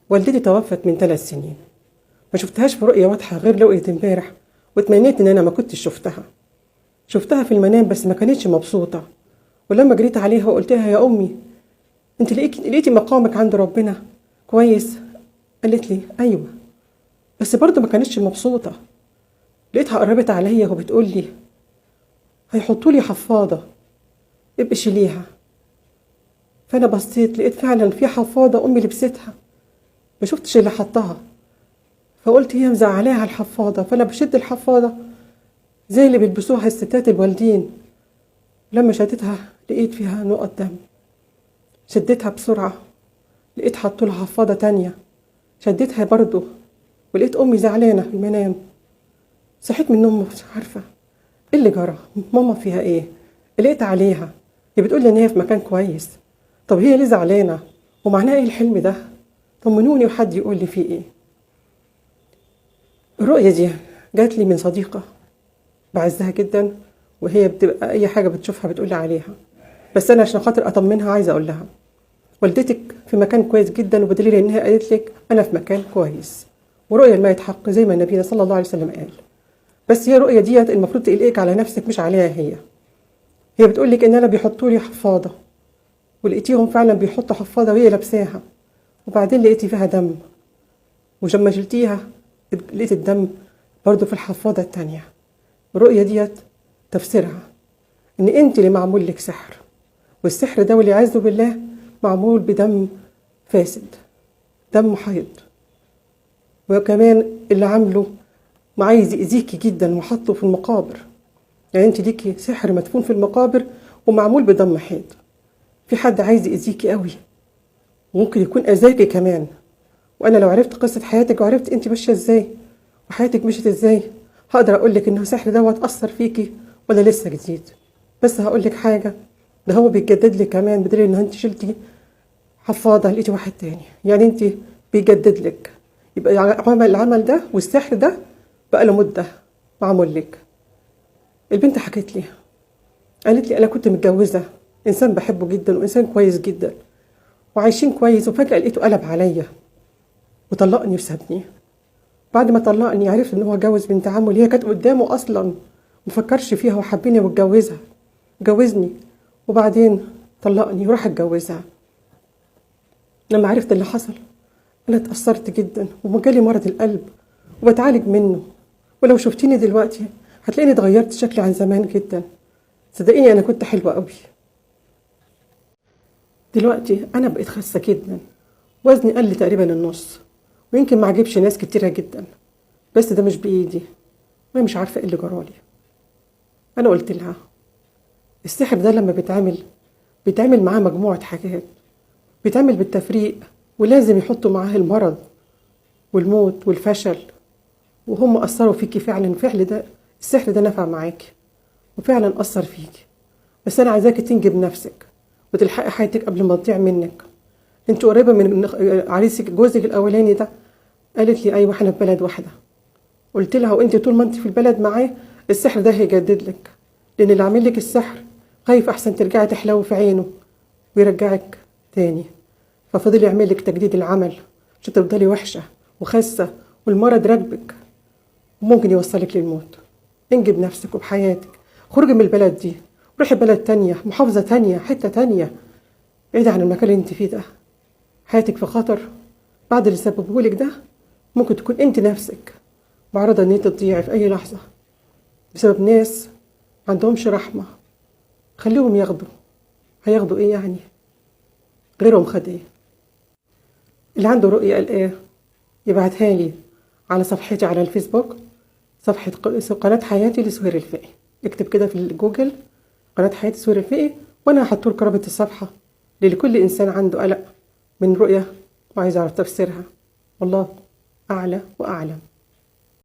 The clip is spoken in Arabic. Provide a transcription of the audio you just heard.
والدتي توفت من 3 سنين. ما شفتهاش في رؤية واضحة غير رؤية امبارح، واتمنيت ان انا ما كنتش شفتها في المنام، بس ما كانتش مبسوطة. ولما جريت عليها وقلت لها يا امي، انت لقيتي مقامك عند ربنا كويس؟ قالت لي ايوه، بس برضه ما كانتش مبسوطة. لقيتها قربت عليا وبتقول لي هيحطوا لي حفاضة، ابقي شيليها. فانا بصيت لقيت فعلا في حفاضة امي لبستها، ما شفتش اللي حطها. فقلت هي مزعلاها الحفاضة، فانا بشد الحفاضة زي اللي بيلبسوها الستات الوالدين. لما شدتها لقيت فيها نقط دم، شدتها بسرعة لقيت حطوا لها حفاضة تانية، شدتها برضو ولقيت امي زعلانة في المنام. صحيت من النوم مش عارفة ايه اللي جرى، ماما فيها ايه؟ قلقت عليها، هي بتقول لي ان هي في مكان كويس. طب هي ليه زعلانة؟ ومعناه ايه الحلم ده؟ طمنوني وحد يقول لي فيه ايه. الرؤية دي جات لي من صديقة بعزها جدا، وهي بتبقى اي حاجة بتشوفها بتقول لي عليها، بس انا عشان خاطر اطمنها عايزة اقول لها والدتك في مكان كويس جدا، وبدليل انها قالت لك انا في مكان كويس، ورؤية ما يتحقق زي ما النبي صلى الله عليه وسلم قال. بس هي الرؤية ديت المفروض تقلقك على نفسك مش عليها هي بتقول لك ان انا بيحطوا لي حفاضة، ولقيتيهم فعلا بيحطوا حفاضة وهي لابساها، وبعدين لقيتي فيها دم، ولما شلتيها لقيت الدم برضو في الحفاضة التانية. الرؤية ديت تفسيرها ان انت اللي معمول لك سحر، والسحر ده والعياذ بالله معمول بدم فاسد، دم حيض. وكمان اللي عامله ما عايز يأذيكي جدا وحطه في المقابر، يعني انت ليكي سحر مدفون في المقابر ومعمول بدم حيض. في حد عايز يأذيكي قوي، وممكن يكون أذاكي كمان. وانا لو عرفت قصة حياتك وعرفت انت ماشية ازاي وحياتك مشيت ازاي، هقدر اقولك انه السحر دوت اثر فيكي ولا لسه جديد. بس هقولك حاجة، ده هو بيتجدد لك كمان، بدليل ان انت شلتي حفاضة لقيتي واحد تاني، يعني انت بيجدد لك. يبقى العمل ده والسحر ده بقى له مدة معمول لك. البنت حكت لي، قالت لي انا كنت متجوزة انسان بحبه جدا وانسان كويس جدا وعايشين كويس، وفجأة لقيته قلب عليا وطلقني وسابني. بعد ما طلقني عرفت ان هو جوز بنت عمه اللي هي كانت قدامه اصلا، مفكرش فيها وحبني واتجوزها، جوزني وبعدين طلقني وراح اتجوزها. لما عرفت اللي حصل انا اتأثرت جدا وجالي مرض القلب وبتعالج منه. ولو شفتيني دلوقتي هتلاقيني اتغيرت شكلي عن زمان جدا. صدقيني انا كنت حلوة قوي، دلوقتي انا بقيت خاسة جدا، وزني قل تقريبا النص، ويمكن ما عجبش ناس كتيرة جدا، بس ده مش بايدي وانا مش عارفة ايه اللي جرالي. انا قلت لها السحر ده لما بيتعمل معاه مجموعة حاجات، بيتعمل بالتفريق، ولازم يحطوا معاه المرض والموت والفشل. وهم أثروا فيكي فعلا، فعل ده السحر ده نفع معاكي وفعلا أثر فيكي. بس أنا عايزاكي تنجي بنفسك وتلحقي حياتك قبل ما تضيع منك. انت قريبة من عريسك جوزك الأولاني ده؟ قالت لي أيوة احنا في بلد واحدة. قلت لها وانت طول ما انت في البلد معاه السحر ده هيجدد لك، لأن اللي عامل لك السحر خايف أحسن ترجعي تحلوي في عينه ويرجعك تاني، ففضل يعمل لك تجديد العمل عشان تفضلي وحشة وخاسة والمرض راكبك وممكن يوصلك للموت. انجي بنفسك وبحياتك، خرجي من البلد دي روحي بلد تانية، محافظة تانية، حتة تانية بعيدة عن المكان اللي انت فيه ده. حياتك في خطر بعد اللي سببهولك ده. ممكن تكون انت نفسك معرضة ان انت تضيعي في اي لحظة بسبب ناس ما عندهمش رحمة. خليهم هياخدوا ايه يعني؟ غيرهم خد ايه؟ اللي عنده رؤية قال ايه يبعتها لي على صفحتي على الفيسبوك، صفحة قناة حياتي لسهير الفقي. اكتب كده في الجوجل قناة حياتي سهير الفقي، وانا هحطولك رابط الصفحة لكل انسان عنده قلق من رؤية وعايز اعرف تفسيرها. والله اعلى واعلم.